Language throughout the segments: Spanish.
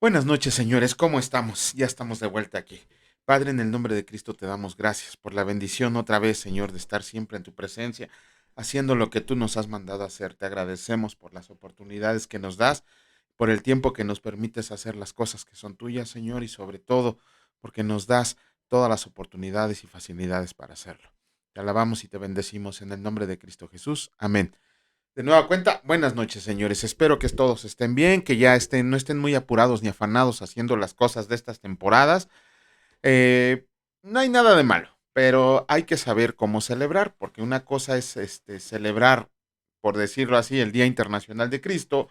Buenas noches, señores. ¿Cómo estamos? Ya estamos de vuelta aquí. Padre, en el nombre de Cristo te damos gracias por la bendición otra vez, Señor, de estar siempre en tu presencia, haciendo lo que tú nos has mandado hacer. Te agradecemos por las oportunidades que nos das, por el tiempo que nos permites hacer las cosas que son tuyas, Señor, y sobre todo porque nos das todas las oportunidades y facilidades para hacerlo. Te alabamos y te bendecimos en el nombre de Cristo Jesús. Amén. De nueva cuenta, buenas noches, señores. Espero que todos estén bien, que ya no estén muy apurados ni afanados haciendo las cosas de estas temporadas. Eh, no hay nada de malo, pero hay que saber cómo celebrar, porque una cosa es celebrar, por decirlo así, el Día Internacional de Cristo,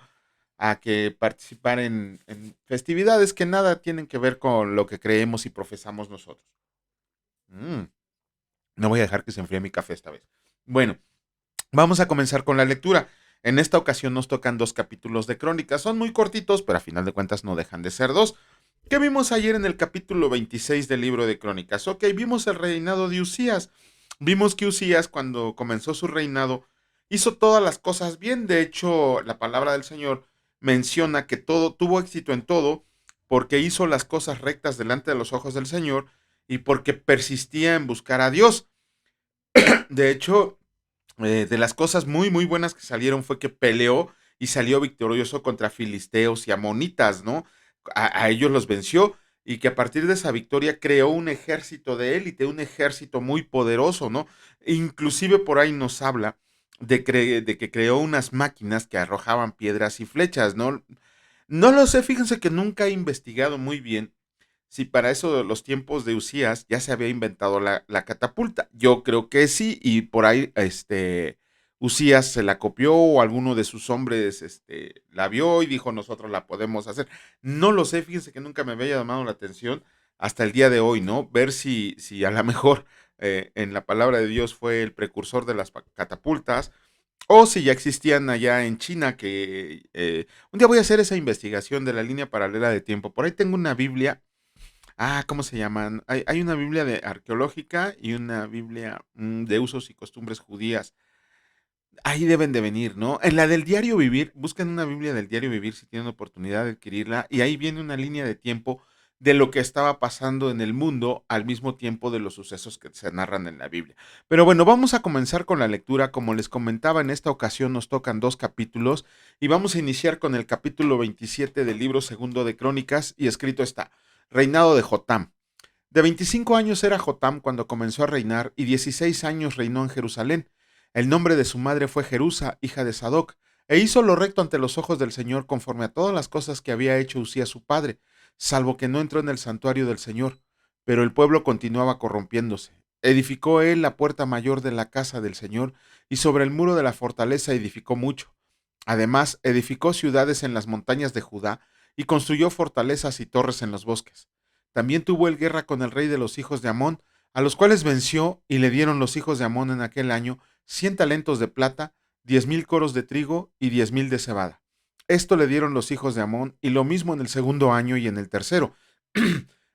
a que participar en festividades que nada tienen que ver con lo que creemos y profesamos nosotros. Mm, no voy a dejar que se enfríe mi café esta vez. Bueno, vamos a comenzar con la lectura. En esta ocasión nos tocan dos capítulos de Crónicas. Son muy cortitos, pero a final de cuentas no dejan de ser dos. ¿Qué vimos ayer en el capítulo 26 del libro de Crónicas? Ok, vimos el reinado de Usías. Vimos que Usías, cuando comenzó su reinado, hizo todas las cosas bien. De hecho, la palabra del Señor menciona que todo tuvo éxito en todo porque hizo las cosas rectas delante de los ojos del Señor y porque persistía en buscar a Dios. De hecho, de las cosas muy, muy buenas que salieron fue que peleó y salió victorioso contra filisteos y amonitas, ¿no? A ellos los venció y que a partir de esa victoria creó un ejército de élite, un ejército muy poderoso, ¿no? Inclusive por ahí nos habla de que creó unas máquinas que arrojaban piedras y flechas, ¿no? No lo sé, fíjense que nunca he investigado muy bien si para eso los tiempos de Usías ya se había inventado la catapulta. Yo creo que sí, y por ahí Usías se la copió o alguno de sus hombres la vio y dijo nosotros la podemos hacer. No lo sé, fíjense que nunca me había llamado la atención hasta el día de hoy, ¿no? Ver si a lo mejor en la palabra de Dios fue el precursor de las catapultas o si ya existían allá en China, que un día voy a hacer esa investigación de la línea paralela de tiempo. Por ahí tengo una Biblia. ¿Cómo se llaman? Hay una Biblia de arqueológica y una Biblia de usos y costumbres judías. Ahí deben de venir, ¿no? En la del diario vivir, busquen una Biblia del diario vivir si tienen oportunidad de adquirirla y ahí viene una línea de tiempo de lo que estaba pasando en el mundo al mismo tiempo de los sucesos que se narran en la Biblia. Pero bueno, vamos a comenzar con la lectura. Como les comentaba, en esta ocasión nos tocan dos capítulos y vamos a iniciar con el capítulo 27 del libro segundo de Crónicas y escrito está, Reinado de Jotam. De 25 años era Jotam cuando comenzó a reinar y 16 años reinó en Jerusalén. El nombre de su madre fue Jerusa, hija de Sadoc, e hizo lo recto ante los ojos del Señor conforme a todas las cosas que había hecho Usías su padre, salvo que no entró en el santuario del Señor. Pero el pueblo continuaba corrompiéndose. Edificó él la puerta mayor de la casa del Señor y sobre el muro de la fortaleza edificó mucho. Además, edificó ciudades en las montañas de Judá y construyó fortalezas y torres en los bosques. También tuvo él guerra con el rey de los hijos de Amón, a los cuales venció y le dieron los hijos de Amón en aquel año 100 talentos de plata, 10,000 coros de trigo y 10,000 de cebada. Esto le dieron los hijos de Amón y lo mismo en el segundo año y en el tercero.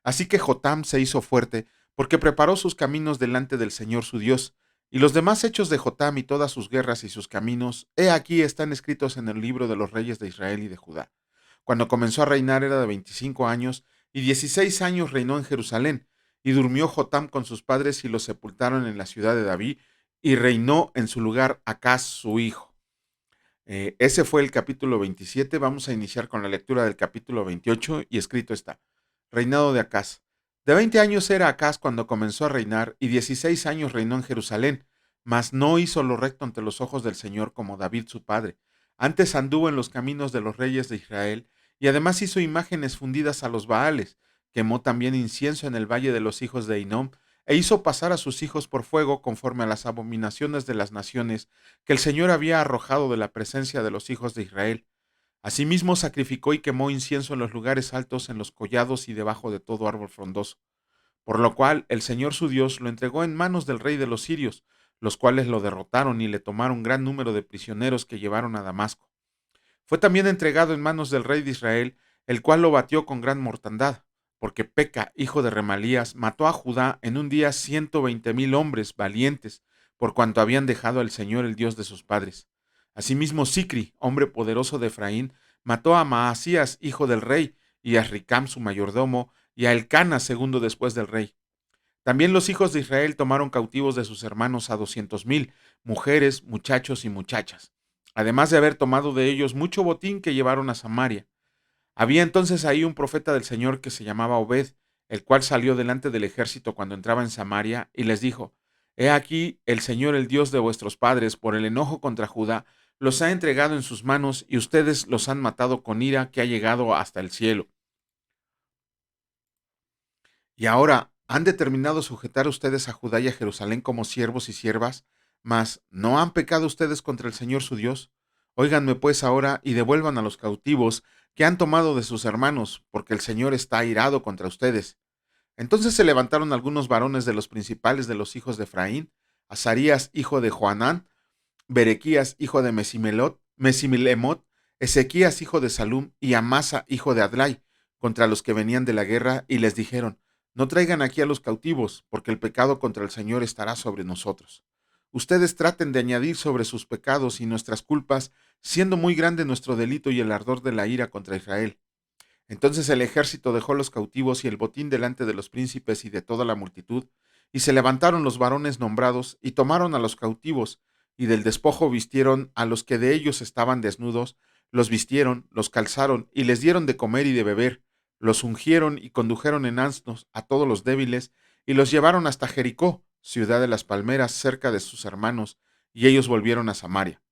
Así que Jotam se hizo fuerte porque preparó sus caminos delante del Señor su Dios. Y los demás hechos de Jotam y todas sus guerras y sus caminos, he aquí están escritos en el libro de los reyes de Israel y de Judá. Cuando comenzó a reinar era de 25 años, y 16 años reinó en Jerusalén, y durmió Jotam con sus padres y los sepultaron en la ciudad de David, y reinó en su lugar Acaz su hijo. Ese fue el capítulo 27. Vamos a iniciar con la lectura del capítulo 28 y escrito está. Reinado de Acaz. De 20 años era Acaz cuando comenzó a reinar y 16 años reinó en Jerusalén, mas no hizo lo recto ante los ojos del Señor como David su padre. Antes anduvo en los caminos de los reyes de Israel y además hizo imágenes fundidas a los Baales. Quemó también incienso en el valle de los hijos de Hinom e hizo pasar a sus hijos por fuego conforme a las abominaciones de las naciones que el Señor había arrojado de la presencia de los hijos de Israel. Asimismo sacrificó y quemó incienso en los lugares altos, en los collados y debajo de todo árbol frondoso. Por lo cual el Señor su Dios lo entregó en manos del rey de los sirios, los cuales lo derrotaron y le tomaron gran número de prisioneros que llevaron a Damasco. Fue también entregado en manos del rey de Israel, el cual lo batió con gran mortandad, porque Peca, hijo de Remalías, mató a Judá en un día 120,000 hombres valientes, por cuanto habían dejado al Señor el Dios de sus padres. Asimismo, Sicri, hombre poderoso de Efraín, mató a Maasías, hijo del rey, y a Ricam su mayordomo, y a Elcana segundo después del rey. También los hijos de Israel tomaron cautivos de sus hermanos a 200,000, mujeres, muchachos y muchachas, además de haber tomado de ellos mucho botín que llevaron a Samaria. Había entonces ahí un profeta del Señor que se llamaba Obed, el cual salió delante del ejército cuando entraba en Samaria y les dijo: He aquí el Señor, el Dios de vuestros padres, por el enojo contra Judá, los ha entregado en sus manos y ustedes los han matado con ira que ha llegado hasta el cielo. Y ahora han determinado sujetar ustedes a Judá y a Jerusalén como siervos y siervas, mas ¿no han pecado ustedes contra el Señor su Dios? Óiganme pues ahora y devuelvan a los cautivos que han tomado de sus hermanos, porque el Señor está airado contra ustedes. Entonces se levantaron algunos varones de los principales de los hijos de Efraín: Azarías, hijo de Joanán; Berequías, hijo de Mesimilemot; Ezequías, hijo de Salum; y Amasa, hijo de Adlai, contra los que venían de la guerra, y les dijeron: No traigan aquí a los cautivos, porque el pecado contra el Señor estará sobre nosotros. Ustedes traten de añadir sobre sus pecados y nuestras culpas, siendo muy grande nuestro delito y el ardor de la ira contra Israel. Entonces el ejército dejó los cautivos y el botín delante de los príncipes y de toda la multitud, y se levantaron los varones nombrados, y tomaron a los cautivos, y del despojo vistieron a los que de ellos estaban desnudos, los vistieron, los calzaron, y les dieron de comer y de beber, los ungieron y condujeron en asnos a todos los débiles, y los llevaron hasta Jericó, ciudad de las palmeras, cerca de sus hermanos, y ellos volvieron a Samaria.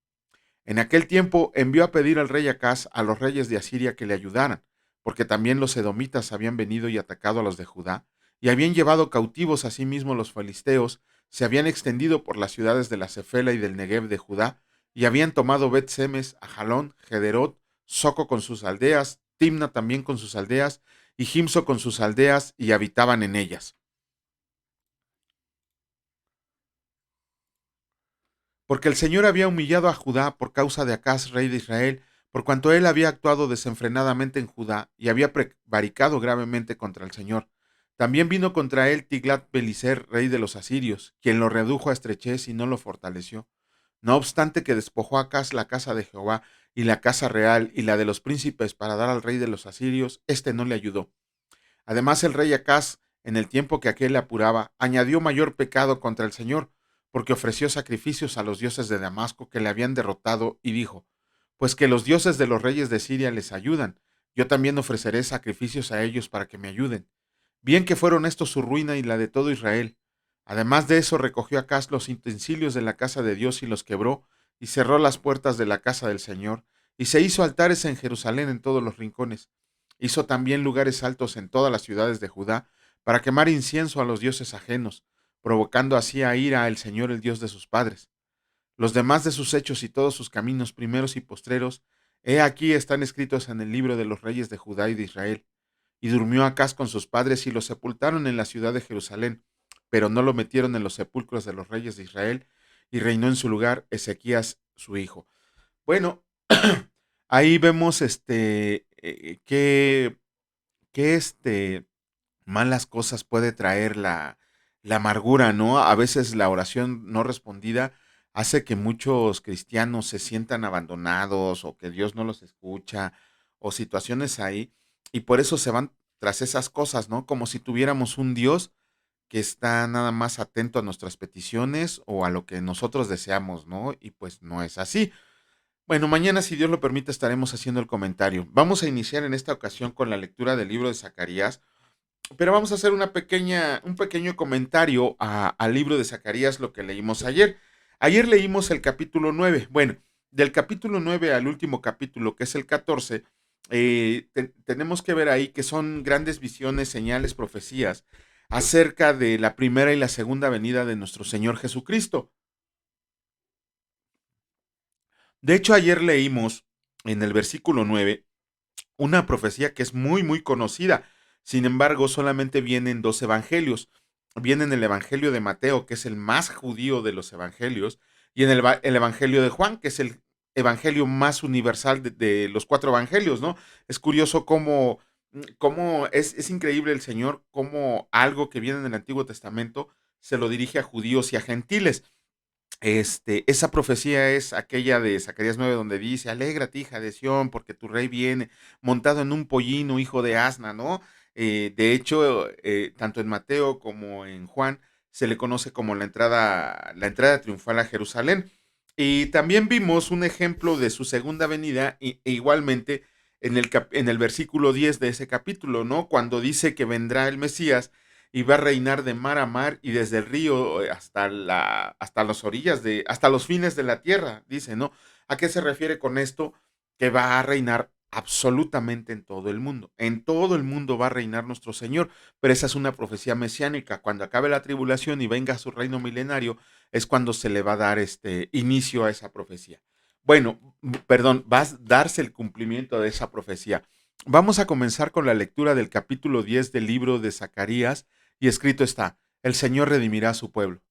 En aquel tiempo envió a pedir al rey Acaz a los reyes de Asiria que le ayudaran, porque también los edomitas habían venido y atacado a los de Judá, y habían llevado cautivos a sí mismos los filisteos, se habían extendido por las ciudades de la Cefela y del Negev de Judá, y habían tomado Bet-Semes, Ajalón, Gederot, Soco con sus aldeas, Timna también con sus aldeas, y Gimso con sus aldeas, y habitaban en ellas. Porque el Señor había humillado a Judá por causa de Acaz, rey de Israel, por cuanto él había actuado desenfrenadamente en Judá y había prevaricado gravemente contra el Señor. También vino contra él Tiglat-Pileser, rey de los asirios, quien lo redujo a estrechez y no lo fortaleció. No obstante que despojó a Acaz la casa de Jehová y la casa real y la de los príncipes para dar al rey de los asirios, éste no le ayudó. Además, el rey Acaz, en el tiempo que aquel le apuraba, añadió mayor pecado contra el Señor, porque ofreció sacrificios a los dioses de Damasco que le habían derrotado, y dijo: Pues que los dioses de los reyes de Siria les ayudan, yo también ofreceré sacrificios a ellos para que me ayuden. Bien que fueron estos su ruina y la de todo Israel. Además de eso, recogió Acaz los utensilios de la casa de Dios y los quebró, y cerró las puertas de la casa del Señor, y se hizo altares en Jerusalén en todos los rincones. Hizo también lugares altos en todas las ciudades de Judá, para quemar incienso a los dioses ajenos, provocando así a ira al Señor, el Dios de sus padres. Los demás de sus hechos y todos sus caminos, primeros y postreros, he aquí están escritos en el libro de los reyes de Judá y de Israel. Y durmió Acaz con sus padres y lo sepultaron en la ciudad de Jerusalén, pero no lo metieron en los sepulcros de los reyes de Israel, y reinó en su lugar Ezequías su hijo. Bueno, ahí vemos que malas cosas puede traer la amargura, ¿no? A veces la oración no respondida hace que muchos cristianos se sientan abandonados o que Dios no los escucha o situaciones ahí, y por eso se van tras esas cosas, ¿no? Como si tuviéramos un Dios que está nada más atento a nuestras peticiones o a lo que nosotros deseamos, ¿no? Y pues no es así. Bueno, mañana, si Dios lo permite, estaremos haciendo el comentario. Vamos a iniciar en esta ocasión con la lectura del libro de Zacarías, pero vamos a hacer un pequeño comentario al libro de Zacarías, lo que leímos ayer. Ayer leímos el capítulo 9. Bueno, del capítulo 9 al último capítulo, que es el 14, tenemos que ver ahí que son grandes visiones, señales, profecías acerca de la primera y la segunda venida de nuestro Señor Jesucristo. De hecho, ayer leímos en el versículo 9 una profecía que es muy, muy conocida. Sin embargo, solamente viene en dos evangelios. Viene en el Evangelio de Mateo, que es el más judío de los evangelios, y en el Evangelio de Juan, que es el evangelio más universal de los cuatro evangelios, ¿no? Es curioso cómo es increíble el Señor, cómo algo que viene en el Antiguo Testamento se lo dirige a judíos y a gentiles. Esa profecía es aquella de Zacarías 9 donde dice, alégrate hija de Sión, porque tu rey viene montado en un pollino, hijo de asna, ¿no? De hecho, tanto en Mateo como en Juan se le conoce como la entrada triunfal a Jerusalén. Y también vimos un ejemplo de su segunda venida, igualmente en el versículo 10 de ese capítulo, ¿no? Cuando dice que vendrá el Mesías y va a reinar de mar a mar y desde el río hasta las orillas hasta los fines de la tierra, dice, ¿no? ¿A qué se refiere con esto? Que va a reinar absolutamente en todo el mundo. En todo el mundo va a reinar nuestro Señor, pero esa es una profecía mesiánica. Cuando acabe la tribulación y venga su reino milenario, es cuando se le va a dar inicio a esa profecía. Bueno, perdón, va a darse el cumplimiento de esa profecía. Vamos a comenzar con la lectura del capítulo 10 del libro de Zacarías, y escrito está: el Señor redimirá a su pueblo.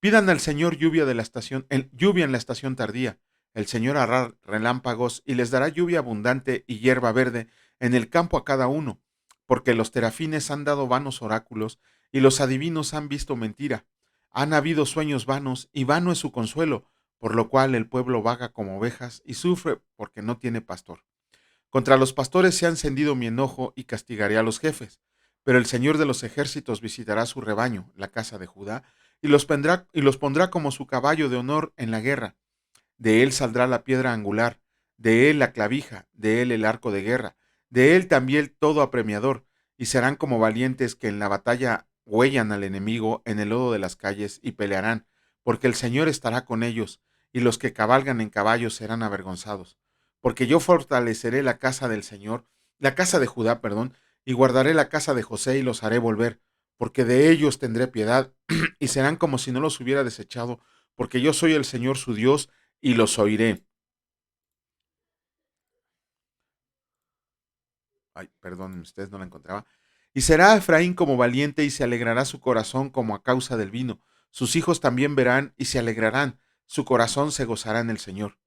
Pidan al Señor lluvia en la estación tardía. El Señor hará relámpagos y les dará lluvia abundante y hierba verde en el campo a cada uno, porque los terafines han dado vanos oráculos y los adivinos han visto mentira. Han habido sueños vanos y vano es su consuelo, por lo cual el pueblo vaga como ovejas y sufre porque no tiene pastor. Contra los pastores se ha encendido mi enojo y castigaré a los jefes. Pero el Señor de los ejércitos visitará su rebaño, la casa de Judá, y los pondrá como su caballo de honor en la guerra. De él saldrá la piedra angular, de él la clavija, de él el arco de guerra, de él también todo apremiador, y serán como valientes que en la batalla huellan al enemigo en el lodo de las calles y pelearán, porque el Señor estará con ellos, y los que cabalgan en caballos serán avergonzados. Porque yo fortaleceré la casa del Señor, la casa de Judá, perdón, y guardaré la casa de José y los haré volver, porque de ellos tendré piedad, y serán como si no los hubiera desechado, porque yo soy el Señor su Dios, y los oiré. Ay, perdón, ustedes no la encontraba. Y será Efraín como valiente y se alegrará su corazón como a causa del vino. Sus hijos también verán y se alegrarán. Su corazón se gozará en el Señor.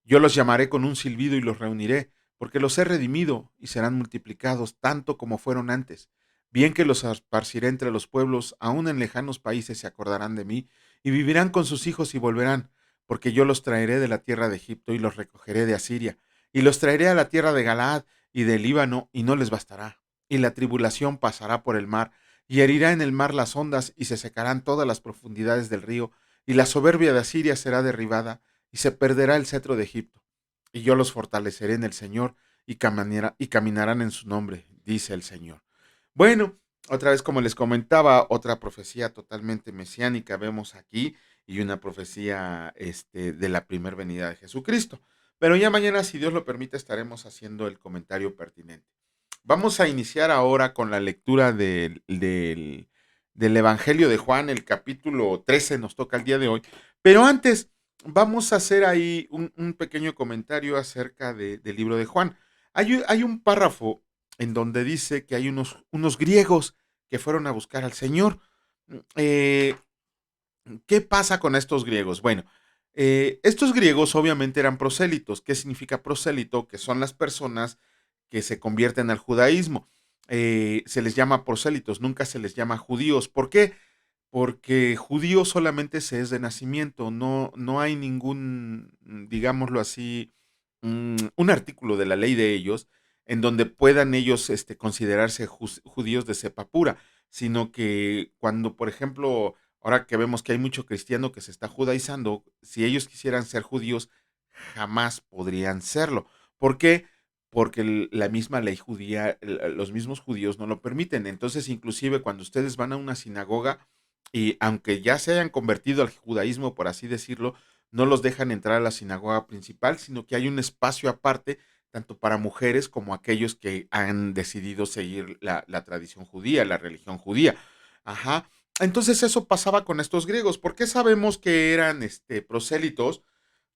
Yo los llamaré con un silbido y los reuniré, porque los he redimido y serán multiplicados tanto como fueron antes. Bien que los esparciré entre los pueblos, aun en lejanos países se acordarán de mí, y vivirán con sus hijos y volverán, porque yo los traeré de la tierra de Egipto y los recogeré de Asiria, y los traeré a la tierra de Galaad y del Líbano, y no les bastará. Y la tribulación pasará por el mar, y herirá en el mar las ondas, y se secarán todas las profundidades del río, y la soberbia de Asiria será derribada, y se perderá el cetro de Egipto. Y yo los fortaleceré en el Señor y caminarán en su nombre, dice el Señor. Bueno, otra vez como les comentaba, otra profecía totalmente mesiánica vemos aquí y una profecía de la primera venida de Jesucristo. Pero ya mañana, si Dios lo permite, estaremos haciendo el comentario pertinente. Vamos a iniciar ahora con la lectura del Evangelio de Juan, el capítulo 13 nos toca el día de hoy. Pero antes, vamos a hacer ahí un pequeño comentario acerca del libro de Juan. Hay un párrafo en donde dice que hay unos griegos que fueron a buscar al Señor. Eh, ¿Qué pasa con estos griegos? Bueno, estos griegos obviamente eran prosélitos. ¿Qué significa prosélito? Que son las personas que se convierten al judaísmo. Se les llama prosélitos, nunca se les llama judíos. ¿Por qué? Porque judío solamente se es de nacimiento, no hay ningún, digámoslo así, un artículo de la ley de ellos en donde puedan ellos considerarse judíos de cepa pura, sino que cuando, por ejemplo, ahora que vemos que hay mucho cristiano que se está judaizando, si ellos quisieran ser judíos, jamás podrían serlo. ¿Por qué? Porque la misma ley judía, los mismos judíos no lo permiten. Entonces, inclusive cuando ustedes van a una sinagoga, y aunque ya se hayan convertido al judaísmo, por así decirlo, no los dejan entrar a la sinagoga principal, sino que hay un espacio aparte, tanto para mujeres como aquellos que han decidido seguir la tradición judía, la religión judía. Ajá. Entonces eso pasaba con estos griegos. ¿Por qué sabemos que eran prosélitos?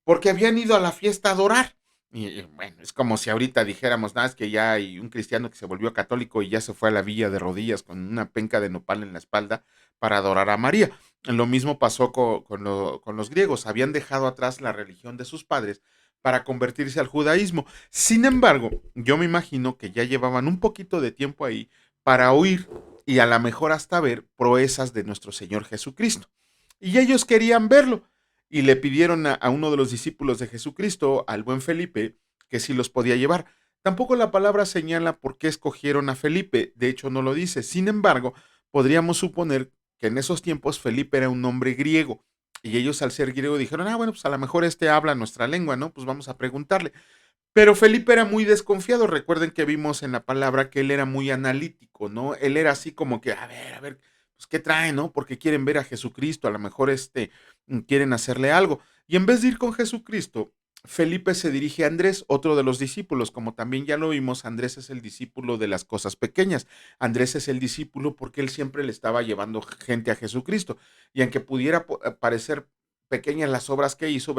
Porque habían ido a la fiesta a adorar. Y bueno, es como si ahorita dijéramos, nada, es que ya hay un cristiano que se volvió católico y ya se fue a la villa de rodillas con una penca de nopal en la espalda para adorar a María. Lo mismo pasó con los griegos, habían dejado atrás la religión de sus padres para convertirse al judaísmo. Sin embargo, yo me imagino que ya llevaban un poquito de tiempo ahí para oír y a lo mejor hasta ver proezas de nuestro Señor Jesucristo. Y ellos querían verlo. y le pidieron a uno de los discípulos de Jesucristo, al buen Felipe, que sí los podía llevar. Tampoco la palabra señala por qué escogieron a Felipe, de hecho no lo dice. Sin embargo, podríamos suponer que en esos tiempos Felipe era un nombre griego y ellos al ser griego dijeron, bueno, pues a lo mejor este habla nuestra lengua, ¿no? Pues vamos a preguntarle. Pero Felipe era muy desconfiado. Recuerden que vimos en la palabra que él era muy analítico, ¿no? Él era así como que, a ver, pues qué trae, ¿no? Porque quieren ver a Jesucristo, a lo mejor quieren hacerle algo. Y en vez de ir con Jesucristo, Felipe se dirige a Andrés, otro de los discípulos. Como también ya lo vimos, Andrés es el discípulo de las cosas pequeñas. Andrés es el discípulo porque él siempre le estaba llevando gente a Jesucristo. Y aunque pudiera parecer pequeñas las obras que hizo,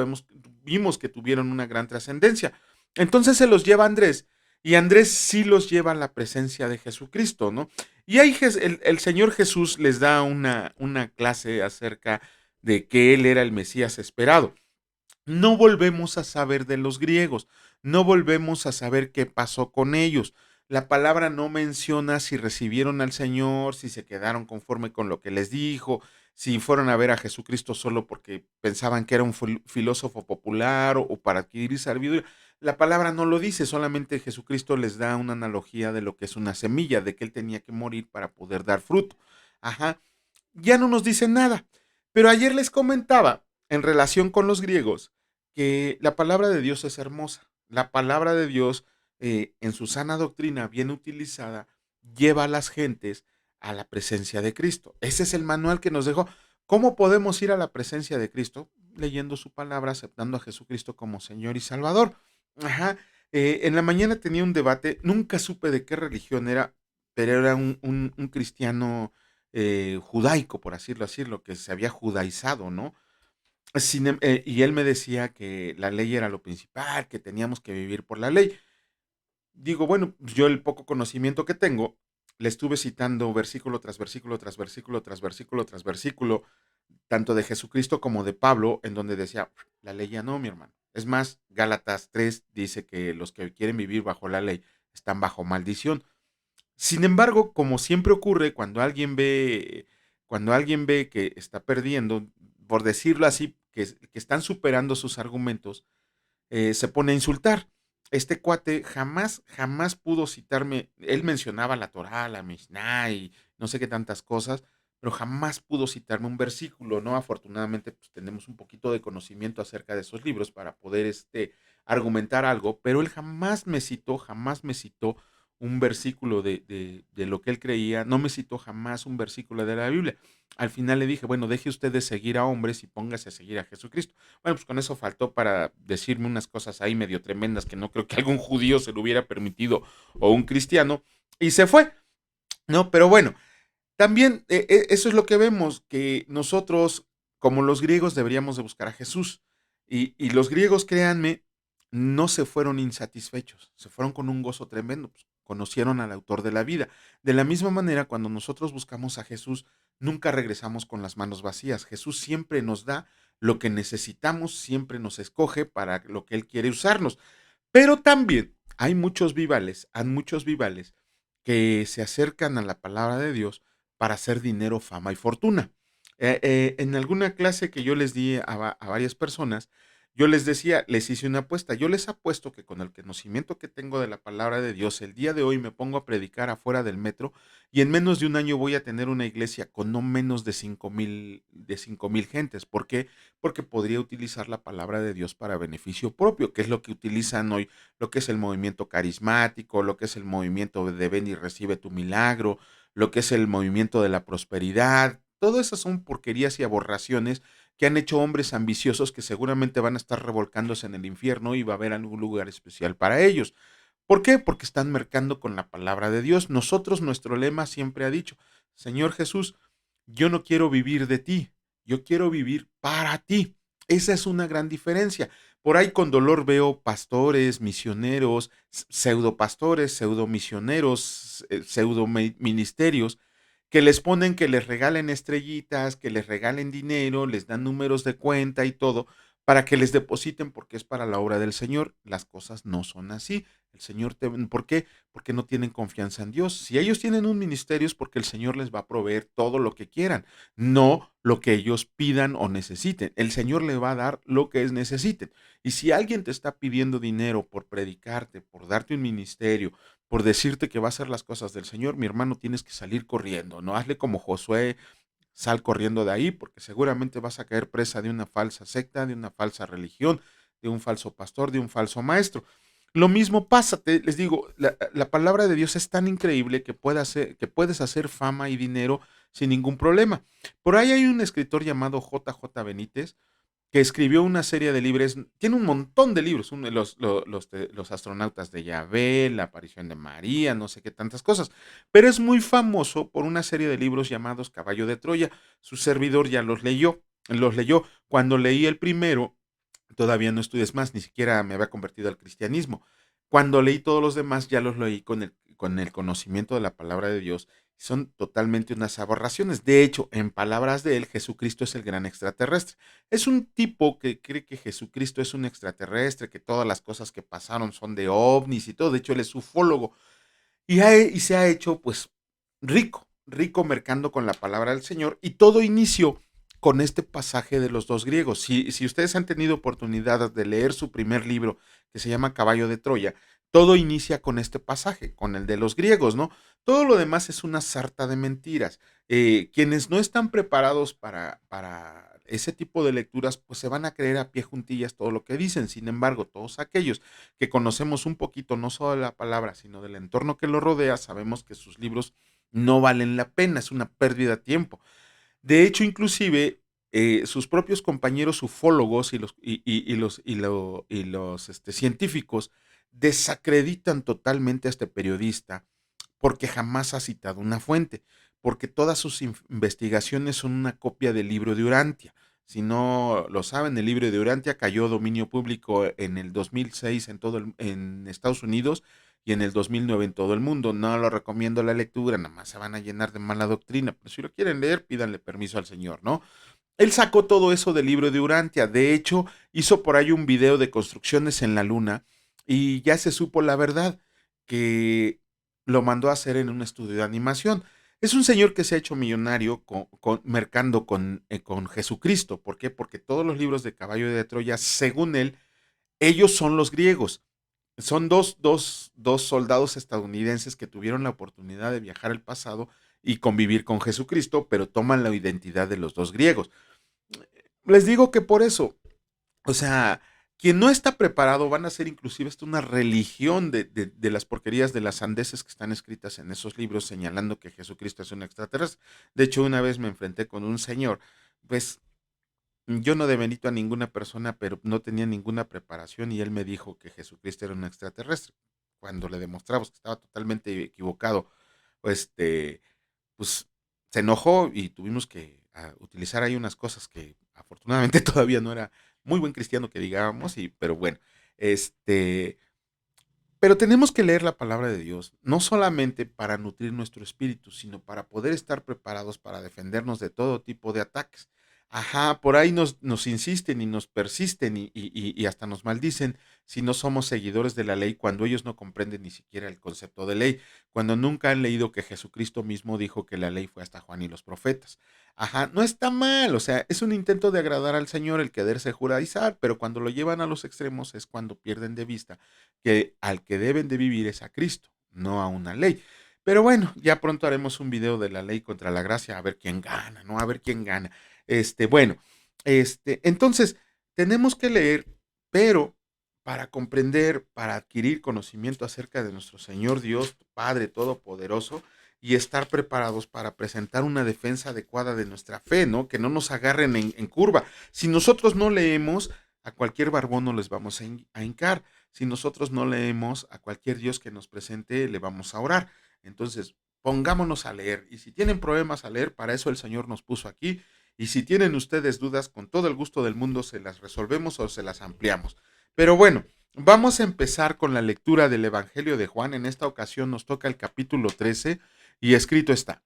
vimos que tuvieron una gran trascendencia. Entonces se los lleva Andrés y Andrés sí los lleva a la presencia de Jesucristo, ¿no? Y ahí el Señor Jesús les da una clase acerca de que Él era el Mesías esperado. No volvemos a saber de los griegos, no volvemos a saber qué pasó con ellos. La palabra no menciona si recibieron al Señor, si se quedaron conforme con lo que les dijo, si fueron a ver a Jesucristo solo porque pensaban que era un filósofo popular o para adquirir sabiduría. La palabra no lo dice, solamente Jesucristo les da una analogía de lo que es una semilla, de que él tenía que morir para poder dar fruto. Ajá, ya no nos dice nada. Pero ayer les comentaba, en relación con los griegos, que la palabra de Dios es hermosa. La palabra de Dios, en su sana doctrina bien utilizada, lleva a las gentes a la presencia de Cristo. Ese es el manual que nos dejó. ¿Cómo podemos ir a la presencia de Cristo? Leyendo su palabra, aceptando a Jesucristo como Señor y Salvador. Ajá. En la mañana tenía un debate, nunca supe de qué religión era, pero era un cristiano judaico, por así lo que se había judaizado, ¿no? Y él me decía que la ley era lo principal, que teníamos que vivir por la ley. Digo, bueno, yo el poco conocimiento que tengo, le estuve citando versículo tras versículo, tras versículo, tras versículo, tras versículo, tanto de Jesucristo como de Pablo, en donde decía, la ley ya no, mi hermano. Es más, Gálatas 3 dice que los que quieren vivir bajo la ley están bajo maldición. Sin embargo, como siempre ocurre cuando alguien ve que está perdiendo, por decirlo así, que están superando sus argumentos, se pone a insultar. Este cuate jamás pudo citarme, él mencionaba la Torá, la Mishnah y no sé qué tantas cosas, pero jamás pudo citarme un versículo, ¿no? Afortunadamente, pues tenemos un poquito de conocimiento acerca de esos libros para poder argumentar algo, pero él jamás me citó un versículo de lo que él creía, no me citó jamás un versículo de la Biblia. Al final le dije, bueno, deje usted de seguir a hombres y póngase a seguir a Jesucristo. Bueno, pues con eso faltó para decirme unas cosas ahí medio tremendas que no creo que algún judío se lo hubiera permitido o un cristiano, y se fue, ¿no? Pero bueno, también eso es lo que vemos, que nosotros, como los griegos, deberíamos de buscar a Jesús. Y los griegos, créanme, no se fueron insatisfechos, se fueron con un gozo tremendo, pues, conocieron al autor de la vida. De la misma manera, cuando nosotros buscamos a Jesús, nunca regresamos con las manos vacías. Jesús siempre nos da lo que necesitamos, siempre nos escoge para lo que Él quiere usarnos. Pero también hay muchos vivales que se acercan a la palabra de Dios para hacer dinero, fama y fortuna. En alguna clase que yo les di a varias personas, yo les decía, les hice una apuesta. Yo les apuesto que con el conocimiento que tengo de la palabra de Dios, el día de hoy me pongo a predicar afuera del metro y en menos de un año voy a tener una iglesia con no menos de 5,000 gentes. ¿Por qué? Porque podría utilizar la palabra de Dios para beneficio propio, que es lo que utilizan hoy, lo que es el movimiento carismático, lo que es el movimiento de ven y recibe tu milagro, lo que es el movimiento de la prosperidad. Todas esas son porquerías y aberraciones que han hecho hombres ambiciosos que seguramente van a estar revolcándose en el infierno y va a haber algún lugar especial para ellos. ¿Por qué? Porque están mercando con la palabra de Dios. Nosotros, nuestro lema siempre ha dicho, Señor Jesús, yo no quiero vivir de ti, yo quiero vivir para ti. Esa es una gran diferencia. Por ahí con dolor veo pastores, misioneros, pseudopastores, pseudomisioneros, pseudo ministerios que les ponen que les regalen estrellitas, que les regalen dinero, les dan números de cuenta y todo, para que les depositen porque es para la obra del Señor. Las cosas no son así. El Señor ¿por qué? Porque no tienen confianza en Dios. Si ellos tienen un ministerio es porque el Señor les va a proveer todo lo que quieran, no lo que ellos pidan o necesiten. El Señor le va a dar lo que necesiten. Y si alguien te está pidiendo dinero por predicarte, por darte un ministerio, por decirte que va a hacer las cosas del Señor, mi hermano, tienes que salir corriendo, ¿no? Hazle como Josué, sal corriendo de ahí porque seguramente vas a caer presa de una falsa secta, de una falsa religión, de un falso pastor, de un falso maestro. Lo mismo pasa, les digo, la palabra de Dios es tan increíble que, que puedes hacer fama y dinero sin ningún problema. Por ahí hay un escritor llamado J. J. Benítez, que escribió una serie de libros, tiene un montón de libros, los astronautas de Yahvé, la aparición de María, no sé qué tantas cosas, pero es muy famoso por una serie de libros llamados Caballo de Troya. Su servidor ya los leyó. Cuando leí el primero, todavía no estudies más, ni siquiera me había convertido al cristianismo. Cuando leí todos los demás, ya los leí con el conocimiento de la palabra de Dios. Son totalmente unas aberraciones. De hecho, en palabras de él, Jesucristo es el gran extraterrestre. Es un tipo que cree que Jesucristo es un extraterrestre, que todas las cosas que pasaron son de ovnis y todo. De hecho, él es ufólogo y se ha hecho pues rico, rico mercando con la palabra del Señor, y todo inició con este pasaje de los dos griegos. Si ustedes han tenido oportunidad de leer su primer libro, que se llama Caballo de Troya, todo inicia con este pasaje, con el de los griegos, ¿no? Todo lo demás es una sarta de mentiras. Quienes no están preparados para ese tipo de lecturas, pues se van a creer a pie juntillas todo lo que dicen. Sin embargo, todos aquellos que conocemos un poquito no solo de la palabra, sino del entorno que lo rodea, sabemos que sus libros no valen la pena, es una pérdida de tiempo. De hecho, inclusive, sus propios compañeros ufólogos y los científicos desacreditan totalmente a este periodista porque jamás ha citado una fuente, porque todas sus investigaciones son una copia del libro de Urantia. Si no lo saben, el libro de Urantia cayó dominio público en el 2006 en Estados Unidos y en el 2009 en todo el mundo. No lo recomiendo la lectura, nada más se van a llenar de mala doctrina, pero si lo quieren leer, pídanle permiso al Señor, ¿no? Él sacó todo eso del libro de Urantia. De hecho, hizo por ahí un video de construcciones en la Luna y ya se supo la verdad, que lo mandó a hacer en un estudio de animación. Es un señor que se ha hecho millonario mercando con Jesucristo. ¿Por qué? Porque todos los libros de Caballo de Troya, según él, ellos son los griegos. Son dos soldados estadounidenses que tuvieron la oportunidad de viajar al pasado y convivir con Jesucristo, pero toman la identidad de los dos griegos. Les digo que por eso, o sea, quien no está preparado van a ser inclusive esto una religión de las porquerías, de las sandeces que están escritas en esos libros señalando que Jesucristo es un extraterrestre. De hecho, una vez me enfrenté con un señor, pues yo no demerito a ninguna persona, pero no tenía ninguna preparación y él me dijo que Jesucristo era un extraterrestre. Cuando le demostramos que estaba totalmente equivocado, este, pues se enojó y tuvimos que utilizar ahí unas cosas que afortunadamente todavía no era muy buen cristiano que digamos, pero bueno, este, pero tenemos que leer la palabra de Dios, no solamente para nutrir nuestro espíritu, sino para poder estar preparados para defendernos de todo tipo de ataques. Ajá, por ahí nos insisten y nos persisten y hasta nos maldicen si no somos seguidores de la ley, cuando ellos no comprenden ni siquiera el concepto de ley, cuando nunca han leído que Jesucristo mismo dijo que la ley fue hasta Juan y los profetas. Ajá, no está mal, o sea, es un intento de agradar al Señor el quererse judaizar, pero cuando lo llevan a los extremos es cuando pierden de vista que al que deben de vivir es a Cristo, no a una ley. Pero bueno, ya pronto haremos un video de la ley contra la gracia, a ver quién gana, ¿no? A ver quién gana. Bueno, entonces, tenemos que leer, pero para comprender, para adquirir conocimiento acerca de nuestro Señor Dios, Padre Todopoderoso, y estar preparados para presentar una defensa adecuada de nuestra fe, ¿no? Que no nos agarren en curva. Si nosotros no leemos, a cualquier barbón no les vamos a hincar. Si nosotros no leemos, a cualquier Dios que nos presente le vamos a orar. Entonces, pongámonos a leer. Y si tienen problemas a leer, para eso el Señor nos puso aquí. Y si tienen ustedes dudas, con todo el gusto del mundo se las resolvemos o se las ampliamos. Pero bueno, vamos a empezar con la lectura del Evangelio de Juan. En esta ocasión nos toca el capítulo 13 y escrito está: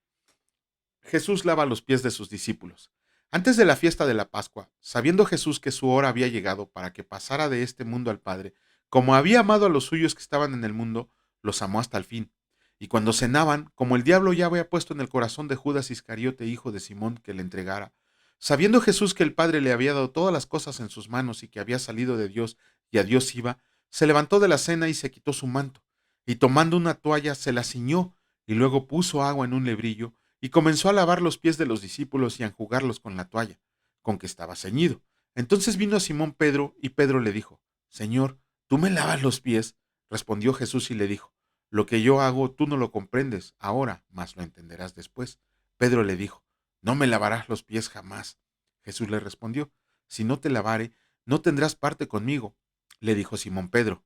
Jesús lava los pies de sus discípulos. Antes de la fiesta de la Pascua, sabiendo Jesús que su hora había llegado para que pasara de este mundo al Padre, como había amado a los suyos que estaban en el mundo, los amó hasta el fin. Y cuando cenaban, como el diablo ya había puesto en el corazón de Judas Iscariote, hijo de Simón, que le entregara, sabiendo Jesús que el Padre le había dado todas las cosas en sus manos y que había salido de Dios y a Dios iba, se levantó de la cena y se quitó su manto, y tomando una toalla se la ciñó, y luego puso agua en un lebrillo, y comenzó a lavar los pies de los discípulos y a enjugarlos con la toalla, con que estaba ceñido. Entonces vino a Simón Pedro, y Pedro le dijo: Señor, ¿tú me lavas los pies? Respondió Jesús y le dijo: Lo que yo hago tú no lo comprendes ahora, mas lo entenderás después. Pedro le dijo: No me lavarás los pies jamás. Jesús le respondió: Si no te lavare, no tendrás parte conmigo. Le dijo Simón Pedro: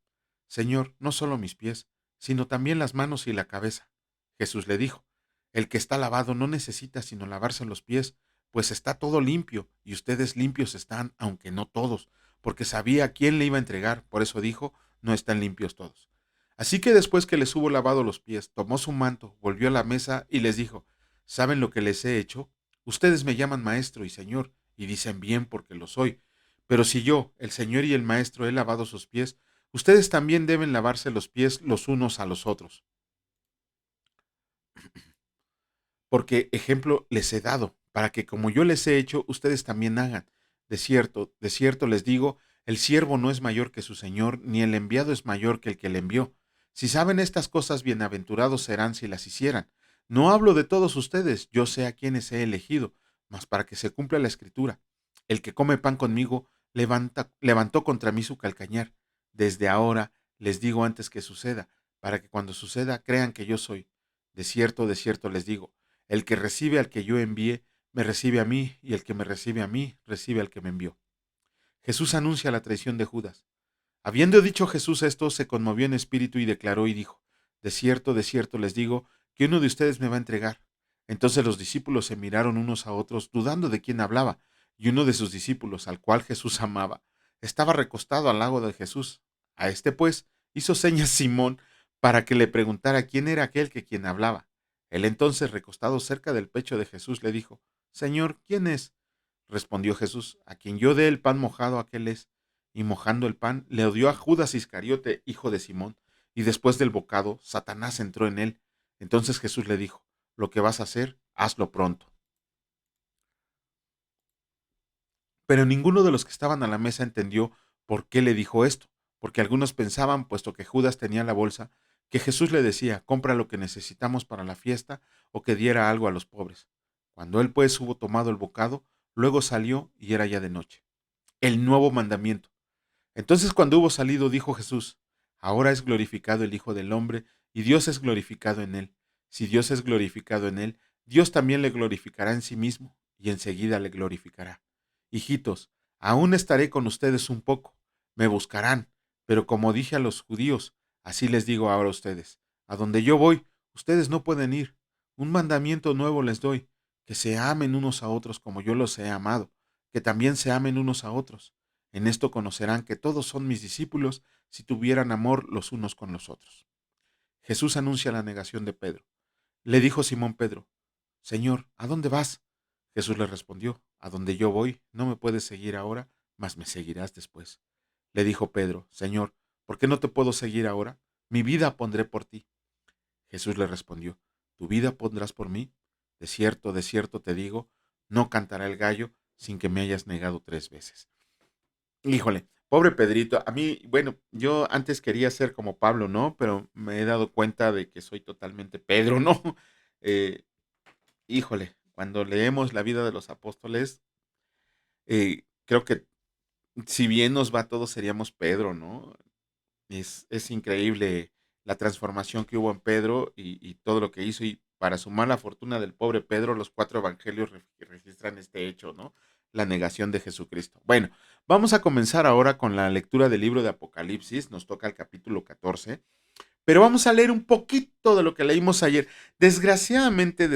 Señor, no solo mis pies, sino también las manos y la cabeza. Jesús le dijo: El que está lavado no necesita sino lavarse los pies, pues está todo limpio, y ustedes limpios están, aunque no todos, porque sabía a quién le iba a entregar, por eso dijo: No están limpios todos. Así que después que les hubo lavado los pies, tomó su manto, volvió a la mesa y les dijo: ¿Saben lo que les he hecho? Ustedes me llaman maestro y señor, y dicen bien porque lo soy. Pero si yo, el señor y el maestro, he lavado sus pies, ustedes también deben lavarse los pies los unos a los otros. Porque ejemplo les he dado, para que como yo les he hecho, ustedes también hagan. De cierto les digo, el siervo no es mayor que su señor, ni el enviado es mayor que el que le envió. Si saben estas cosas, bienaventurados serán si las hicieran. No hablo de todos ustedes, yo sé a quienes he elegido, mas para que se cumpla la escritura. El que come pan conmigo levantó contra mí su calcañar. Desde ahora les digo antes que suceda, para que cuando suceda crean que yo soy. De cierto les digo, el que recibe al que yo envié, me recibe a mí, y el que me recibe a mí, recibe al que me envió. Jesús anuncia la traición de Judas. Habiendo dicho Jesús esto, se conmovió en espíritu y declaró y dijo: de cierto les digo, que uno de ustedes me va a entregar. Entonces los discípulos se miraron unos a otros, dudando de quién hablaba, y uno de sus discípulos, al cual Jesús amaba, estaba recostado al lado de Jesús. A este pues hizo señas Simón para que le preguntara quién era aquel que quien hablaba. Él entonces, recostado cerca del pecho de Jesús, le dijo: Señor, ¿quién es? Respondió Jesús: A quien yo dé el pan mojado, aquel es. Y mojando el pan, le dio a Judas Iscariote, hijo de Simón. Y después del bocado, Satanás entró en él. Entonces Jesús le dijo: Lo que vas a hacer, hazlo pronto. Pero ninguno de los que estaban a la mesa entendió por qué le dijo esto, porque algunos pensaban, puesto que Judas tenía la bolsa, que Jesús le decía: compra lo que necesitamos para la fiesta, o que diera algo a los pobres. Cuando él pues hubo tomado el bocado, luego salió y era ya de noche. El nuevo mandamiento. Entonces cuando hubo salido, dijo Jesús: Ahora es glorificado el Hijo del Hombre, y Dios es glorificado en él. Si Dios es glorificado en él, Dios también le glorificará en sí mismo, y enseguida le glorificará. Hijitos, aún estaré con ustedes un poco. Me buscarán, pero como dije a los judíos, así les digo ahora a ustedes: a donde yo voy, ustedes no pueden ir. Un mandamiento nuevo les doy: que se amen unos a otros como yo los he amado, que también se amen unos a otros. En esto conocerán que todos son mis discípulos, si tuvieran amor los unos con los otros. Jesús anuncia la negación de Pedro. Le dijo Simón Pedro: Señor, ¿a dónde vas? Jesús le respondió: A donde yo voy, no me puedes seguir ahora, mas me seguirás después. Le dijo Pedro: Señor, ¿por qué no te puedo seguir ahora? Mi vida pondré por ti. Jesús le respondió: ¿Tu vida pondrás por mí? De cierto te digo, no cantará el gallo sin que me hayas negado 3 veces. Híjole, pobre Pedrito. A mí, bueno, yo antes quería ser como Pablo, ¿no? Pero me he dado cuenta de que soy totalmente Pedro, ¿no? Eh, híjole, cuando leemos la vida de los apóstoles, creo que si bien nos va todos seríamos Pedro, ¿no? Es increíble la transformación que hubo en Pedro y todo lo que hizo. Y para sumar la fortuna del pobre Pedro, los 4 evangelios registran este hecho, ¿no? La negación de Jesucristo. Bueno, vamos a comenzar ahora con la lectura del libro de Apocalipsis. Nos toca el capítulo 14. Pero vamos a leer un poquito de lo que leímos ayer. Desgraciadamente,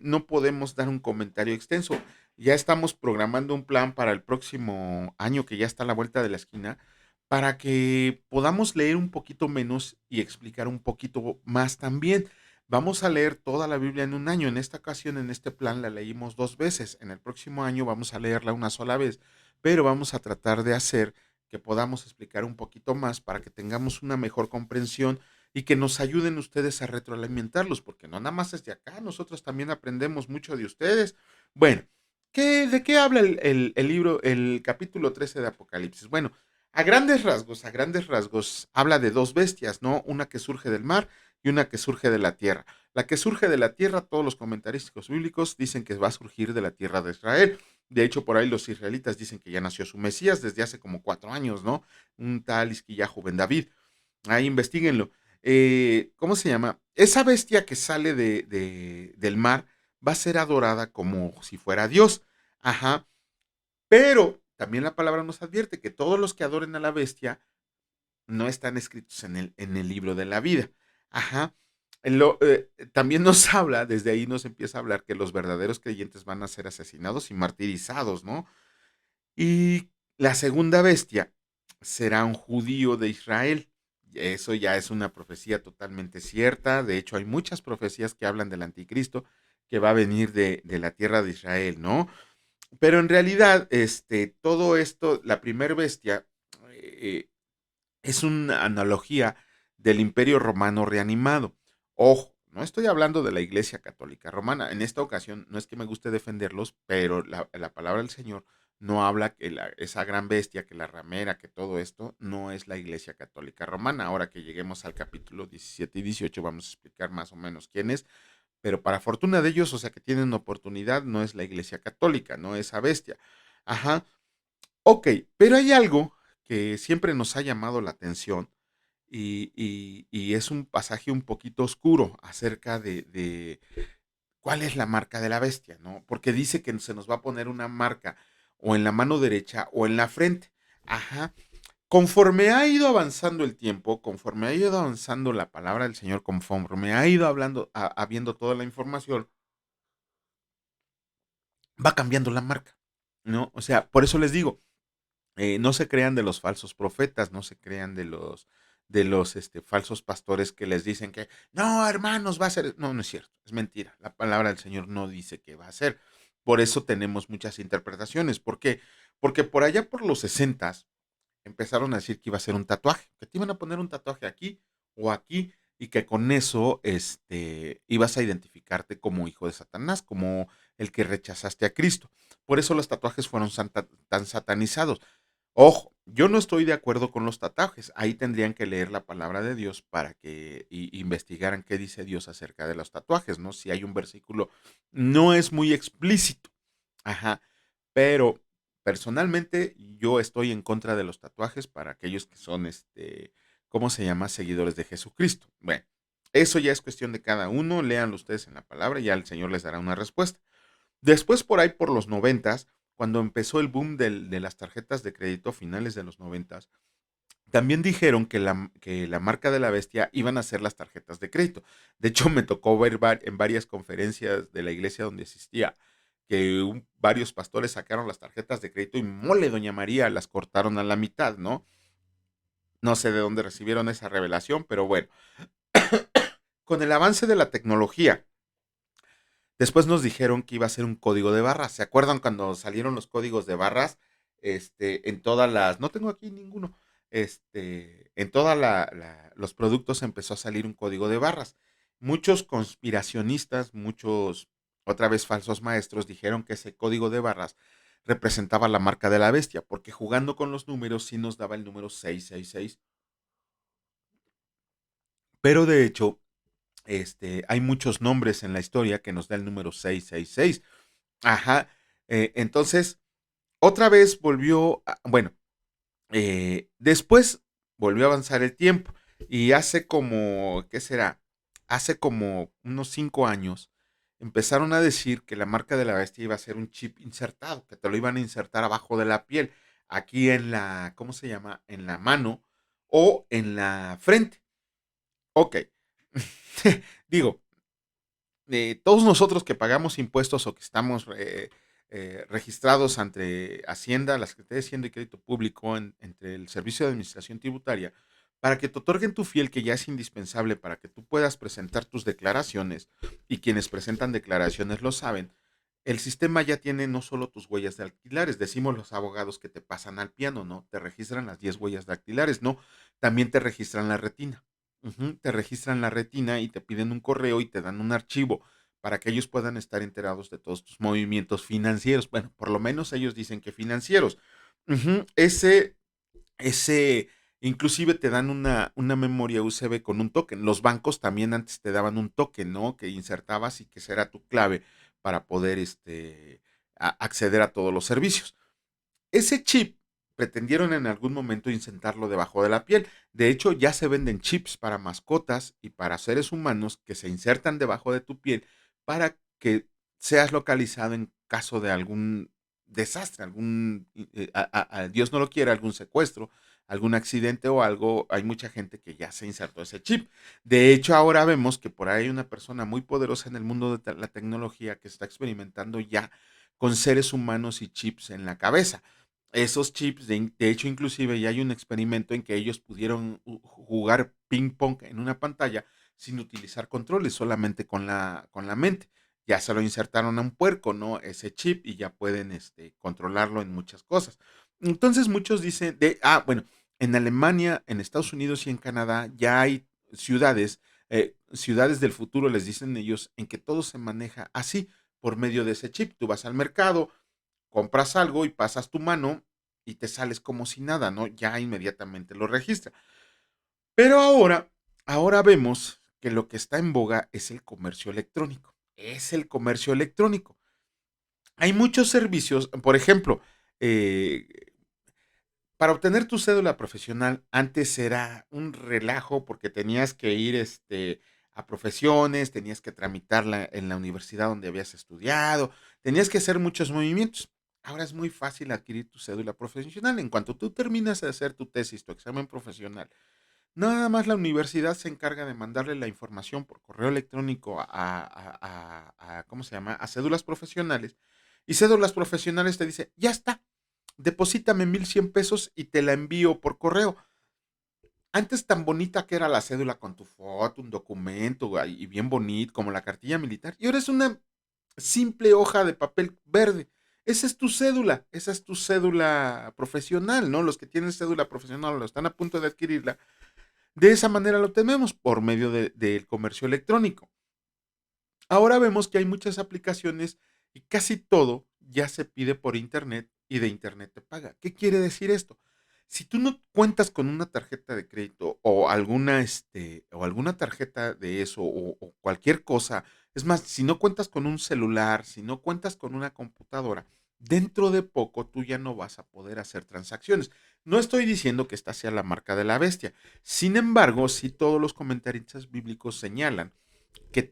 no podemos dar un comentario extenso. Ya estamos programando un plan para el próximo año, que ya está a la vuelta de la esquina, para que podamos leer un poquito menos y explicar un poquito más también. Vamos a leer toda la Biblia en un año. En esta ocasión, en este plan, la leímos 2 veces. En el próximo año vamos a leerla una sola vez, pero vamos a tratar de hacer que podamos explicar un poquito más para que tengamos una mejor comprensión y que nos ayuden ustedes a retroalimentarlos, porque no nada más es de acá, nosotros también aprendemos mucho de ustedes. Bueno, ¿de qué habla el libro, el capítulo 13 de Apocalipsis? Bueno, a grandes rasgos, habla de dos bestias, ¿no? Una que surge del mar y una que surge de la tierra. La que surge de la tierra, todos los comentaristas bíblicos dicen que va a surgir de la tierra de Israel. De hecho, por ahí los israelitas dicen que ya nació su Mesías desde hace como 4 años, ¿no? Un tal Isquiyahu Ben David. Ahí investiguenlo. ¿Cómo se llama? Esa bestia que sale del mar va a ser adorada como si fuera Dios. Ajá. Pero también la palabra nos advierte que todos los que adoren a la bestia no están escritos en el libro de la vida. Ajá. También nos habla, desde ahí nos empieza a hablar que los verdaderos creyentes van a ser asesinados y martirizados, ¿no? Y la segunda bestia será un judío de Israel. Eso ya es una profecía totalmente cierta. De hecho, hay muchas profecías que hablan del anticristo que va a venir de la tierra de Israel, ¿no? Pero en realidad, todo esto, la primer bestia, eh, es una analogía del Imperio Romano reanimado. Ojo, no estoy hablando de la Iglesia Católica Romana. En esta ocasión no es que me guste defenderlos, pero la palabra del Señor no habla que esa gran bestia, que la ramera, que todo esto no es la Iglesia Católica Romana. Ahora que lleguemos al capítulo 17 y 18 vamos a explicar más o menos quién es, pero para fortuna de ellos, o sea que tienen oportunidad, no es la Iglesia Católica, no esa bestia. Ajá, ok, pero hay algo que siempre nos ha llamado la atención y es un pasaje un poquito oscuro acerca de cuál es la marca de la bestia, ¿no? Porque dice que se nos va a poner una marca o en la mano derecha o en la frente. Ajá. Conforme ha ido avanzando el tiempo, conforme ha ido avanzando la palabra del Señor, conforme ha ido hablando, habiendo toda la información, va cambiando la marca, ¿no? O sea, por eso les digo, no se crean de los falsos profetas, no se crean de los falsos pastores que les dicen que, no, hermanos, va a ser. No, no es cierto, es mentira. La palabra del Señor no dice que va a ser. Por eso tenemos muchas interpretaciones. ¿Por qué? Porque por allá por los 60 empezaron a decir que iba a ser un tatuaje, que te iban a poner un tatuaje aquí o aquí y que con eso ibas a identificarte como hijo de Satanás, como el que rechazaste a Cristo. Por eso los tatuajes fueron tan satanizados. Ojo, yo no estoy de acuerdo con los tatuajes. Ahí tendrían que leer la palabra de Dios para que investigaran qué dice Dios acerca de los tatuajes, ¿no? Si hay un versículo, no es muy explícito. Ajá. Pero personalmente yo estoy en contra de los tatuajes para aquellos que son, ¿cómo se llama? Seguidores de Jesucristo. Bueno, eso ya es cuestión de cada uno. Léanlo ustedes en la palabra y ya el Señor les dará una respuesta. Después, por ahí, por los 90, cuando empezó el boom de las tarjetas de crédito, finales de los 90, también dijeron que la marca de la bestia iban a ser las tarjetas de crédito. De hecho, me tocó ver en varias conferencias de la iglesia donde asistía que varios pastores sacaron las tarjetas de crédito y mole, doña María, las cortaron a la mitad, ¿no? No sé de dónde recibieron esa revelación, pero bueno, con el avance de la tecnología, después nos dijeron que iba a ser un código de barras. ¿Se acuerdan cuando salieron los códigos de barras? En todas las, no tengo aquí ninguno, en todos los productos empezó a salir un código de barras. Muchos conspiracionistas, muchos, otra vez falsos maestros, dijeron que ese código de barras representaba la marca de la bestia, porque jugando con los números sí nos daba el número 666. Pero de hecho, hay muchos nombres en la historia que nos da el número 666. Ajá. Entonces, otra vez bueno, después volvió a avanzar el tiempo y hace como, ¿qué será? Hace como unos 5 años empezaron a decir que la marca de la bestia iba a ser un chip insertado, que te lo iban a insertar abajo de la piel, aquí en la, ¿cómo se llama? En la mano o en la frente. Ok. Digo, todos nosotros que pagamos impuestos o que estamos registrados ante Hacienda, la Secretaría de Hacienda y Crédito Público, entre el Servicio de Administración Tributaria, Para que te otorguen tu fiel, que ya es indispensable para que tú puedas presentar tus declaraciones, y quienes presentan declaraciones lo saben, el sistema ya tiene no solo tus huellas dactilares, decimos los abogados que te pasan al piano, ¿no? Te registran las 10 huellas dactilares, ¿no? También te registran la retina. Te registran la retina y te piden un correo y te dan un archivo para que ellos puedan estar enterados de todos tus movimientos financieros. Bueno, por lo menos ellos dicen que financieros. Ese ese, inclusive te dan una memoria USB con un token. Los bancos también antes te daban un token, ¿no? Que insertabas y que será tu clave para poder acceder a todos los servicios. Ese chip pretendieron en algún momento insertarlo debajo de la piel. De hecho, ya se venden chips para mascotas y para seres humanos que se insertan debajo de tu piel para que seas localizado en caso de algún desastre, Dios no lo quiera, algún secuestro, algún accidente o algo. Hay mucha gente que ya se insertó ese chip. De hecho, ahora vemos que por ahí hay una persona muy poderosa en el mundo de la tecnología que está experimentando ya con seres humanos y chips en la cabeza. Esos chips, de hecho, inclusive ya hay un experimento en que ellos pudieron jugar ping pong en una pantalla sin utilizar controles, solamente con la mente. Ya se lo insertaron a un puerco, ¿no? Ese chip, y ya pueden controlarlo en muchas cosas. Entonces muchos dicen, bueno, en Alemania, en Estados Unidos y en Canadá ya hay ciudades, ciudades del futuro, les dicen ellos, en que todo se maneja así, por medio de ese chip. Tú vas al mercado, compras algo y pasas tu mano y te sales como si nada, ¿no? Ya inmediatamente lo registra. Pero ahora vemos que lo que está en boga es el comercio electrónico. Es el comercio electrónico. Hay muchos servicios, por ejemplo, eh, para obtener tu cédula profesional, antes era un relajo porque tenías que ir a profesiones, tenías que tramitarla en la universidad donde habías estudiado, tenías que hacer muchos movimientos. Ahora es muy fácil adquirir tu cédula profesional. En cuanto tú terminas de hacer tu tesis, tu examen profesional, nada más la universidad se encarga de mandarle la información por correo electrónico ¿cómo se llama? A cédulas profesionales. Y cédulas profesionales te dice, ya está, deposítame 1,100 pesos y te la envío por correo. Antes tan bonita que era la cédula con tu foto, un documento y bien bonito, como la cartilla militar, y ahora es una simple hoja de papel verde. Esa es tu cédula profesional, ¿no? Los que tienen cédula profesional o lo están a punto de adquirirla, de esa manera lo tenemos por medio del comercio electrónico. Ahora vemos que hay muchas aplicaciones y casi todo ya se pide por internet y de internet te paga. ¿Qué quiere decir esto? Si tú no cuentas con una tarjeta de crédito o alguna tarjeta de eso o cualquier cosa, es más, si no cuentas con un celular, si no cuentas con una computadora, dentro de poco tú ya no vas a poder hacer transacciones. No estoy diciendo que esta sea la marca de la bestia. Sin embargo, sí todos los comentaristas bíblicos señalan que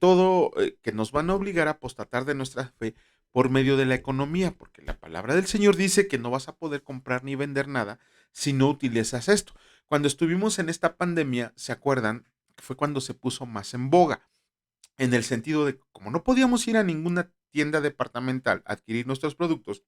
que nos van a obligar a apostatar de nuestra fe por medio de la economía, porque la palabra del Señor dice que no vas a poder comprar ni vender nada si no utilizas esto. Cuando estuvimos en esta pandemia, ¿se acuerdan? Fue cuando se puso más en boga, en el sentido de, como no podíamos ir a ninguna tienda departamental a adquirir nuestros productos,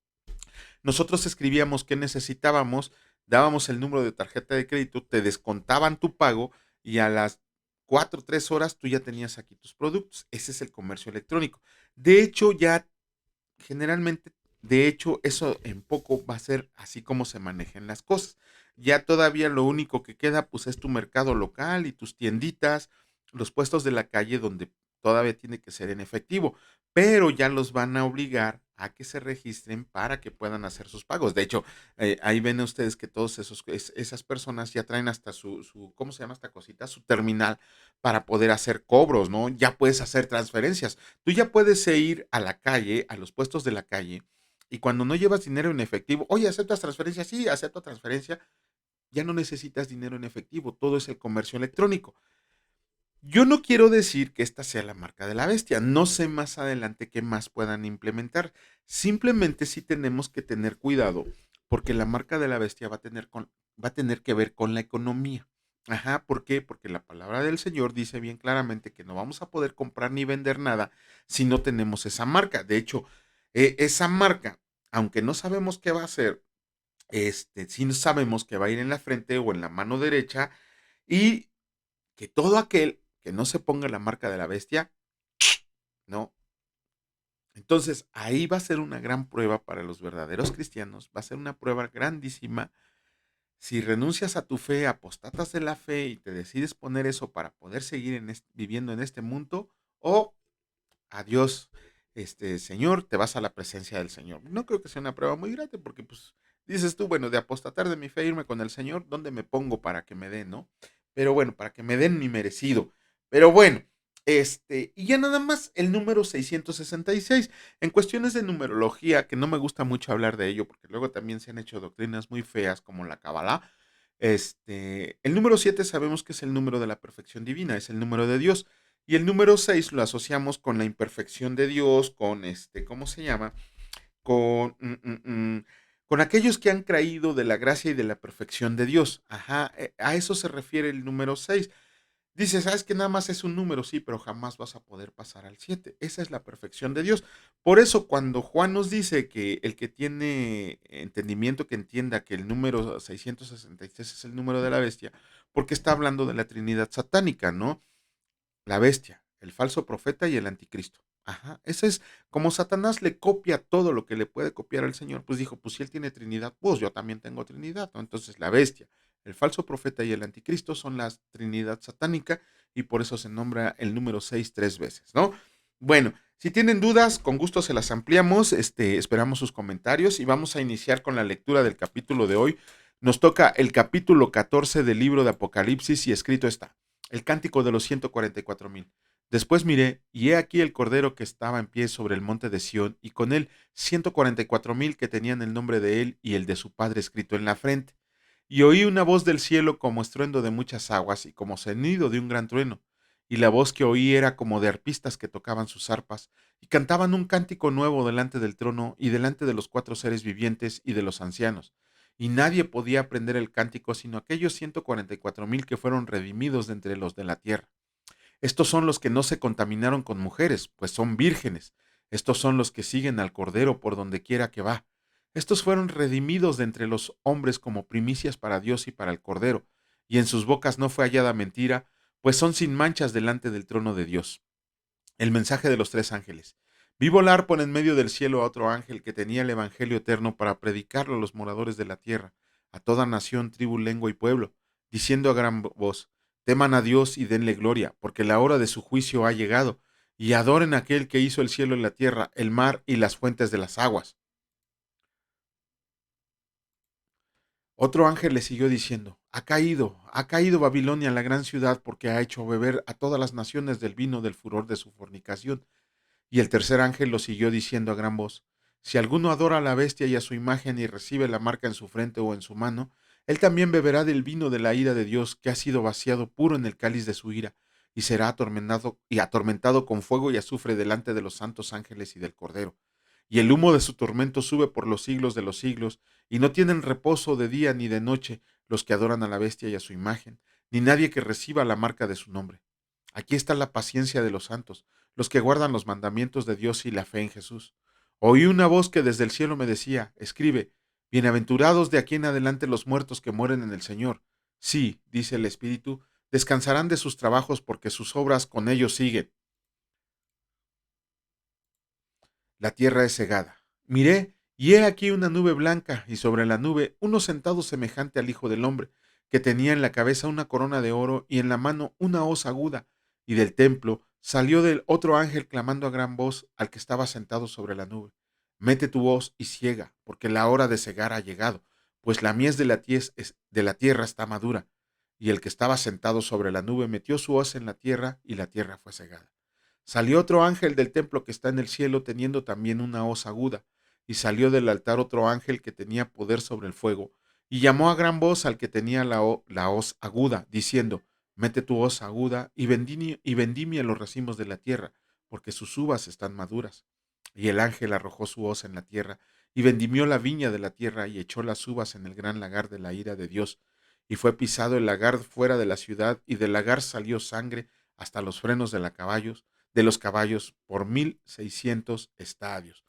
nosotros escribíamos qué necesitábamos, dábamos el número de tarjeta de crédito, te descontaban tu pago y a las 4 o 3 horas tú ya tenías aquí tus productos. Ese es el comercio electrónico. De hecho, ya generalmente, de hecho, eso en poco va a ser así como se manejan las cosas. Ya todavía lo único que queda pues es tu mercado local y tus tienditas, los puestos de la calle donde todavía tiene que ser en efectivo, pero ya los van a obligar a que se registren para que puedan hacer sus pagos. De hecho, ahí ven ustedes que todos esas personas ya traen hasta ¿cómo se llama esta cosita? Su terminal para poder hacer cobros, ¿no? Ya puedes hacer transferencias. Tú ya puedes ir a la calle, a los puestos de la calle, y cuando no llevas dinero en efectivo, oye, ¿aceptas transferencia? Sí, acepto transferencia. Ya no necesitas dinero en efectivo, todo es el comercio electrónico. Yo no quiero decir que esta sea la marca de la bestia, no sé más adelante qué más puedan implementar. Simplemente sí tenemos que tener cuidado porque la marca de la bestia va a tener que ver con la economía. Ajá, ¿por qué? Porque la palabra del Señor dice bien claramente que no vamos a poder comprar ni vender nada si no tenemos esa marca. De hecho, esa marca, aunque no sabemos qué va a ser, sí sabemos que va a ir en la frente o en la mano derecha, y que todo aquel que no se ponga la marca de la bestia, no. Entonces, ahí va a ser una gran prueba para los verdaderos cristianos, va a ser una prueba grandísima. Si renuncias a tu fe, apostatas de la fe y te decides poner eso para poder seguir viviendo en este mundo, o adiós, Señor, te vas a la presencia del Señor. No creo que sea una prueba muy grande porque pues dices tú, bueno, de apostatar de mi fe, irme con el Señor, ¿dónde me pongo para que me den, no? Pero bueno, para que me den mi merecido. Pero bueno, y ya nada más el número 666. En cuestiones de numerología, que no me gusta mucho hablar de ello, porque luego también se han hecho doctrinas muy feas como la Kabbalah. El número 7 sabemos que es el número de la perfección divina, es el número de Dios. Y el número 6 lo asociamos con la imperfección de Dios, con ¿cómo se llama? Con, con aquellos que han creído de la gracia y de la perfección de Dios. Ajá, a eso se refiere el número 6. Dice, sabes que nada más es un número, sí, pero jamás vas a poder pasar al 7. Esa es la perfección de Dios. Por eso cuando Juan nos dice que el que tiene entendimiento, que entienda que el número 666 es el número de la bestia, porque está hablando de la Trinidad satánica, ¿no? La bestia, el falso profeta y el anticristo. Ajá, ese es como Satanás le copia todo lo que le puede copiar al Señor, pues dijo, pues si él tiene Trinidad, pues yo también tengo Trinidad, ¿no? Entonces la bestia, el falso profeta y el anticristo son la Trinidad satánica y por eso se nombra el número 6 tres veces, ¿no? Bueno, si tienen dudas, con gusto se las ampliamos, esperamos sus comentarios y vamos a iniciar con la lectura del capítulo de hoy. Nos toca el capítulo 14 del libro de Apocalipsis y escrito está. El cántico de los 144,000. Después miré, y he aquí el cordero que estaba en pie sobre el monte de Sión, y con él 144,000 que tenían el nombre de él y el de su padre escrito en la frente. Y oí una voz del cielo como estruendo de muchas aguas y como sonido de un gran trueno. Y la voz que oí era como de arpistas que tocaban sus arpas y cantaban un cántico nuevo delante del trono y delante de los cuatro seres vivientes y de los ancianos. Y nadie podía aprender el cántico sino aquellos 144,000 que fueron redimidos de entre los de la tierra. Estos son los que no se contaminaron con mujeres, pues son vírgenes. Estos son los que siguen al Cordero por donde quiera que va. Estos fueron redimidos de entre los hombres como primicias para Dios y para el Cordero, y en sus bocas no fue hallada mentira, pues son sin manchas delante del trono de Dios. El mensaje de los tres ángeles. Vi volar por en medio del cielo a otro ángel que tenía el Evangelio eterno para predicarlo a los moradores de la tierra, a toda nación, tribu, lengua y pueblo, diciendo a gran voz, teman a Dios y denle gloria, porque la hora de su juicio ha llegado, y adoren a aquel que hizo el cielo y la tierra, el mar y las fuentes de las aguas. Otro ángel le siguió diciendo, ha caído Babilonia, la gran ciudad, porque ha hecho beber a todas las naciones del vino del furor de su fornicación. Y el tercer ángel lo siguió diciendo a gran voz, si alguno adora a la bestia y a su imagen y recibe la marca en su frente o en su mano, él también beberá del vino de la ira de Dios que ha sido vaciado puro en el cáliz de su ira, y será atormentado con fuego y azufre delante de los santos ángeles y del Cordero. Y el humo de su tormento sube por los siglos de los siglos, y no tienen reposo de día ni de noche los que adoran a la bestia y a su imagen, ni nadie que reciba la marca de su nombre. Aquí está la paciencia de los santos, los que guardan los mandamientos de Dios y la fe en Jesús. Oí una voz que desde el cielo me decía, escribe, bienaventurados de aquí en adelante los muertos que mueren en el Señor. Sí, dice el Espíritu, descansarán de sus trabajos porque sus obras con ellos siguen. La tierra es cegada. Miré, y he aquí una nube blanca, y sobre la nube uno sentado semejante al Hijo del Hombre, que tenía en la cabeza una corona de oro y en la mano una hoz aguda. Y del templo salió del otro ángel clamando a gran voz al que estaba sentado sobre la nube. Mete tu hoz y ciega, porque la hora de cegar ha llegado, pues la mies de la tierra está madura. Y el que estaba sentado sobre la nube metió su hoz en la tierra, y la tierra fue cegada. Salió otro ángel del templo que está en el cielo teniendo también una hoz aguda, y salió del altar otro ángel que tenía poder sobre el fuego, y llamó a gran voz al que tenía la hoz aguda, diciendo, mete tu hoz aguda y vendimia los racimos de la tierra, porque sus uvas están maduras. Y el ángel arrojó su hoz en la tierra, y vendimió la viña de la tierra, y echó las uvas en el gran lagar de la ira de Dios. Y fue pisado el lagar fuera de la ciudad, y del lagar salió sangre hasta los frenos de los caballos por 1,600 estadios.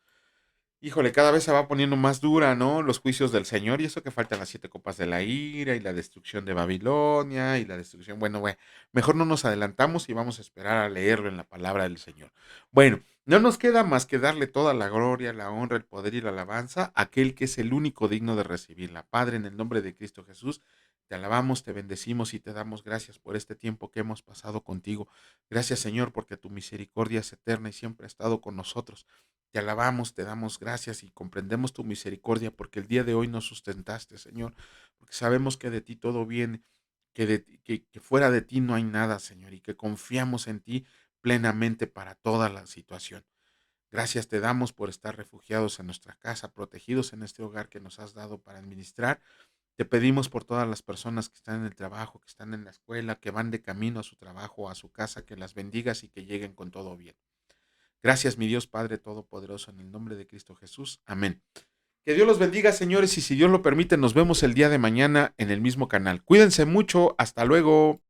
Híjole, cada vez se va poniendo más dura, ¿no? Los juicios del Señor, y eso que faltan las 7 copas de la ira, y la destrucción de Babilonia, y la destrucción, bueno, güey, mejor no nos adelantamos y vamos a esperar a leerlo en la palabra del Señor. Bueno, no nos queda más que darle toda la gloria, la honra, el poder y la alabanza a aquel que es el único digno de recibirla. Padre, en el nombre de Cristo Jesús, te alabamos, te bendecimos y te damos gracias por este tiempo que hemos pasado contigo. Gracias, Señor, porque tu misericordia es eterna y siempre ha estado con nosotros. Te alabamos, te damos gracias y comprendemos tu misericordia porque el día de hoy nos sustentaste, Señor, porque sabemos que de ti todo viene, que fuera de ti no hay nada, Señor, y que confiamos en ti plenamente para toda la situación. Gracias te damos por estar refugiados en nuestra casa, protegidos en este hogar que nos has dado para administrar. Te pedimos por todas las personas que están en el trabajo, que están en la escuela, que van de camino a su trabajo, a su casa, que las bendigas y que lleguen con todo bien. Gracias, mi Dios Padre Todopoderoso, en el nombre de Cristo Jesús. Amén. Que Dios los bendiga, señores, y si Dios lo permite, nos vemos el día de mañana en el mismo canal. Cuídense mucho. Hasta luego.